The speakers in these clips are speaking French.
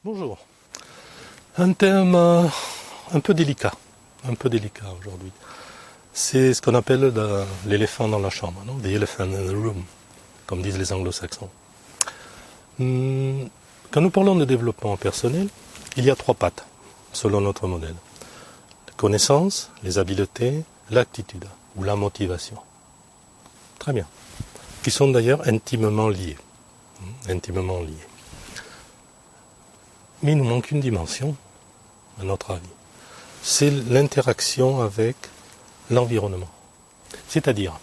Bonjour. Un thème un peu délicat aujourd'hui. C'est ce qu'on appelle l'éléphant dans la chambre, non? The elephant in the room, comme disent les anglo-saxons. Quand nous parlons de développement personnel, il y a 3 pattes, selon notre modèle. La connaissance, les habiletés, l'attitude ou la motivation. Très bien. Qui sont d'ailleurs intimement liés. Intimement liés. Mais il nous manque une dimension, à notre avis. C'est l'interaction avec l'environnement. C'est-à-dire,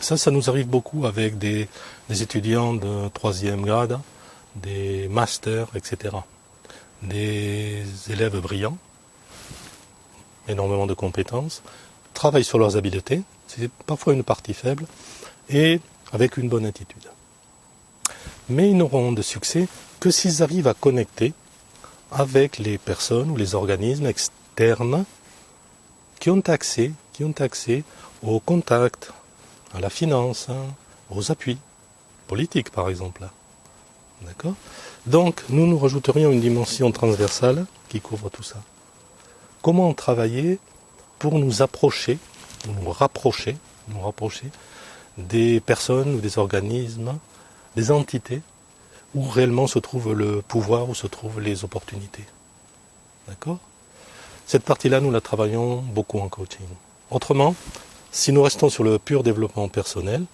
ça nous arrive beaucoup avec des étudiants de 3e grade, des masters, etc. Des élèves brillants, énormément de compétences, travaillent sur leurs habiletés, c'est parfois une partie faible, et avec une bonne attitude. Mais ils n'auront de succès que s'ils arrivent à connecter avec les personnes ou les organismes externes qui ont accès au contact, à la finance, aux appuis politiques par exemple. D'accord ? Donc nous rajouterions une dimension transversale qui couvre tout ça. Comment travailler pour nous approcher, nous rapprocher des personnes ou des organismes, des entités où réellement se trouve le pouvoir, où se trouvent les opportunités. D'accord ? Cette partie-là, nous la travaillons beaucoup en coaching. Autrement, si nous restons sur le pur développement personnel,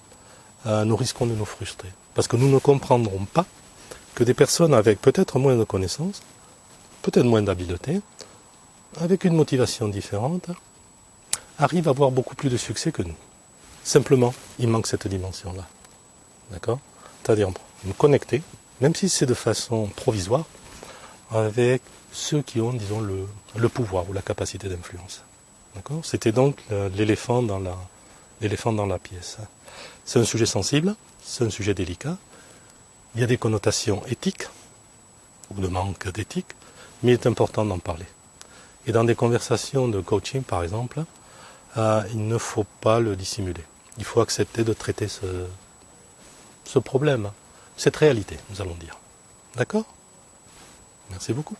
nous risquons de nous frustrer. Parce que nous ne comprendrons pas que des personnes avec peut-être moins de connaissances, peut-être moins d'habileté, avec une motivation différente, arrivent à avoir beaucoup plus de succès que nous. Simplement, il manque cette dimension-là. D'accord ? C'est-à-dire nous connecter, même si c'est de façon provisoire, avec ceux qui ont, disons, le pouvoir ou la capacité d'influence. D'accord ? C'était donc l'éléphant dans la pièce. C'est un sujet sensible, c'est un sujet délicat. Il y a des connotations éthiques, ou de manque d'éthique, mais il est important d'en parler. Et dans des conversations de coaching, par exemple, il ne faut pas le dissimuler. Il faut accepter de traiter ce problème, cette réalité, nous allons dire. D'accord ? Merci beaucoup.